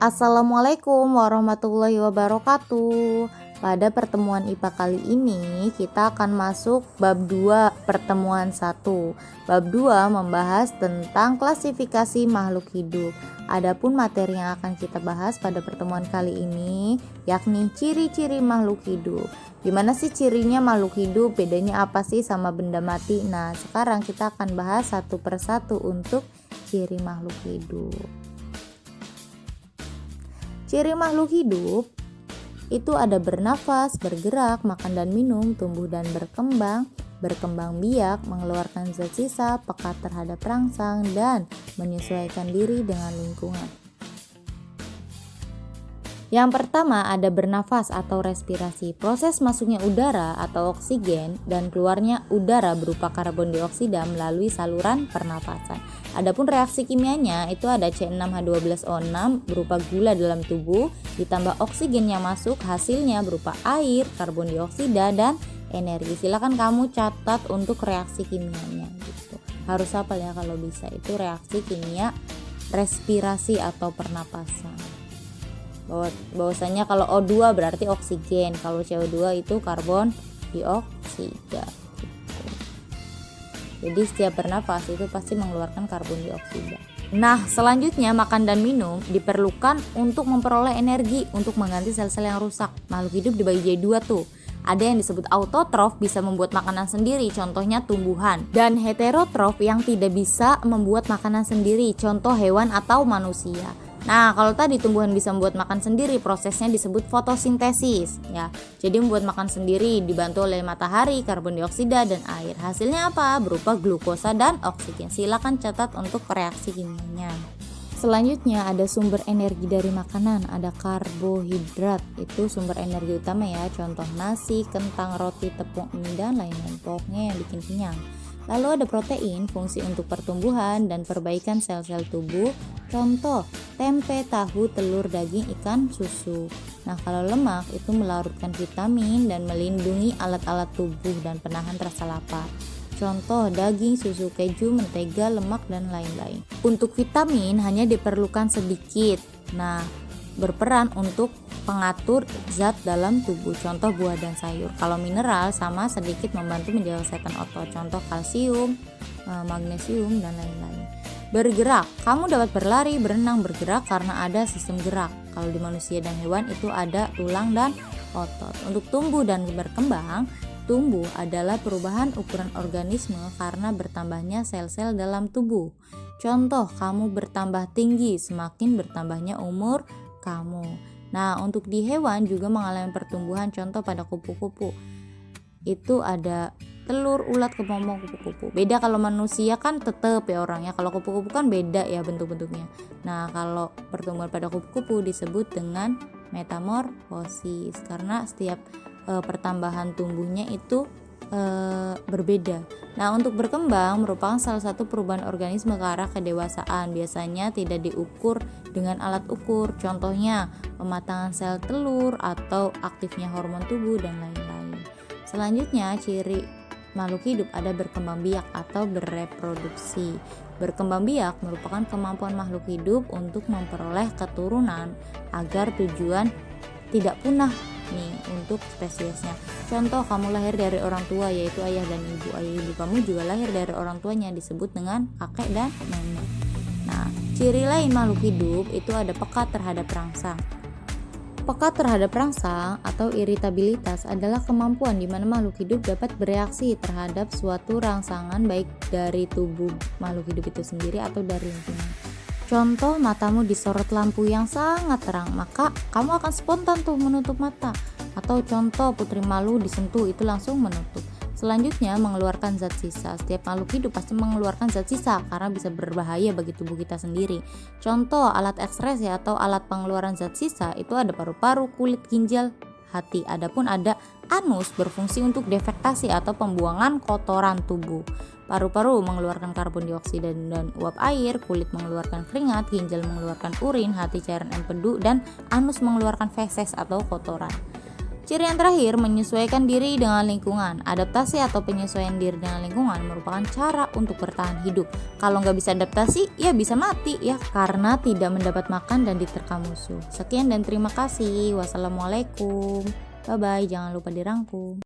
Assalamualaikum warahmatullahi wabarakatuh. Pada pertemuan IPA kali ini kita akan masuk bab 2 pertemuan 1. Bab 2 membahas tentang klasifikasi makhluk hidup. Adapun materi yang akan kita bahas pada pertemuan kali ini yakni ciri-ciri makhluk hidup. Gimana sih cirinya makhluk hidup? Bedanya apa sih sama benda mati? Nah, sekarang kita akan bahas satu persatu untuk ciri makhluk hidup. Ciri makhluk hidup itu ada bernafas, bergerak, makan dan minum, tumbuh dan berkembang biak, mengeluarkan zat sisa, peka terhadap rangsang, dan menyesuaikan diri dengan lingkungan. Yang pertama ada bernafas atau respirasi. Proses masuknya udara atau oksigen dan keluarnya udara berupa karbon dioksida melalui saluran pernafasan. Adapun reaksi kimianya itu ada C6H12O6 berupa gula dalam tubuh ditambah oksigen yang masuk, hasilnya berupa air, karbon dioksida, dan energi. Silakan kamu catat untuk reaksi kimianya gitu. Harus hafal ya kalau bisa, itu reaksi kimia respirasi atau pernapasan. Bahwasanya kalau O2 berarti oksigen, kalau CO2 itu karbon dioksida gitu. Jadi setiap bernafas itu pasti mengeluarkan karbon dioksida. Nah, selanjutnya makan dan minum diperlukan untuk memperoleh energi untuk mengganti sel-sel yang rusak. Makhluk hidup dibagi jadi 2 tuh. Ada yang disebut autotrof, bisa membuat makanan sendiri, contohnya tumbuhan. Dan heterotrof yang tidak bisa membuat makanan sendiri, contoh hewan atau manusia. Nah, kalau tadi tumbuhan bisa membuat makan sendiri, prosesnya disebut fotosintesis ya. Jadi membuat makan sendiri dibantu oleh matahari, karbon dioksida, dan air. Hasilnya apa? Berupa glukosa dan oksigen. Silakan catat untuk reaksi kimianya. Selanjutnya ada sumber energi dari makanan, ada karbohidrat, itu sumber energi utama ya, contoh nasi, kentang, roti, tepung, mie, dan lain-lain, pokoknya yang bikin kenyang. Lalu ada protein, fungsi untuk pertumbuhan dan perbaikan sel-sel tubuh, contoh tempe, tahu, telur, daging, ikan, susu. Nah, kalau lemak itu melarutkan vitamin dan melindungi alat-alat tubuh dan penahan rasa lapar. Contoh daging, susu, keju, mentega, lemak, dan lain-lain. Untuk vitamin hanya diperlukan sedikit. Nah, berperan untuk pengatur zat dalam tubuh, contoh buah dan sayur. Kalau mineral sama sedikit membantu menjaga kesehatan otot, contoh kalsium, magnesium, dan lain-lain. Bergerak, kamu dapat berlari, berenang, bergerak karena ada sistem gerak. Kalau di manusia dan hewan itu ada tulang dan otot. Untuk tumbuh dan berkembang, tumbuh adalah perubahan ukuran organisme karena bertambahnya sel-sel dalam tubuh. Contoh, kamu bertambah tinggi semakin bertambahnya umur kamu. Nah, untuk di hewan juga mengalami pertumbuhan, contoh pada kupu-kupu. Itu ada telur, ulat, kepompong, kupu-kupu. Beda kalau manusia kan tetep ya orangnya. Kalau kupu-kupu kan beda ya bentuk-bentuknya. Nah, kalau pertumbuhan pada kupu-kupu disebut dengan metamorfosis karena setiap pertambahan tumbuhnya itu berbeda. Nah, untuk berkembang merupakan salah satu perubahan organisme ke arah kedewasaan. Biasanya tidak diukur dengan alat ukur, contohnya pematangan sel telur atau aktifnya hormon tubuh dan lain-lain. Selanjutnya, ciri makhluk hidup ada berkembang biak atau bereproduksi. Berkembang biak merupakan kemampuan makhluk hidup untuk memperoleh keturunan agar tujuan tidak punah nih untuk spesiesnya. Contoh, kamu lahir dari orang tua yaitu ayah dan ibu. Ayah ibu kamu juga lahir dari orang tuanya disebut dengan kakek dan nenek. Nah, ciri lain makhluk hidup itu ada peka terhadap rangsang. Peka terhadap rangsang atau iritabilitas adalah kemampuan di mana makhluk hidup dapat bereaksi terhadap suatu rangsangan baik dari tubuh makhluk hidup itu sendiri atau dari lingkungan. Contoh, matamu disorot lampu yang sangat terang, maka kamu akan spontan tuh menutup mata. Atau contoh, putri malu disentuh itu langsung menutup. Selanjutnya, mengeluarkan zat sisa. Setiap makhluk hidup pasti mengeluarkan zat sisa karena bisa berbahaya bagi tubuh kita sendiri. Contoh, alat ekskresi atau alat pengeluaran zat sisa itu ada paru-paru, kulit, ginjal, hati. Adapun ada anus, berfungsi untuk defektasi atau pembuangan kotoran tubuh. Paru-paru mengeluarkan karbon dioksida dan uap air, kulit mengeluarkan keringat, ginjal mengeluarkan urin, hati cairan empedu, dan anus mengeluarkan feses atau kotoran. Ciri yang terakhir, menyesuaikan diri dengan lingkungan. Adaptasi atau penyesuaian diri dengan lingkungan merupakan cara untuk bertahan hidup. Kalau nggak bisa adaptasi, ya bisa mati ya, karena tidak mendapat makan dan diterkam musuh. Sekian dan terima kasih. Wassalamualaikum. Bye-bye, jangan lupa dirangkum.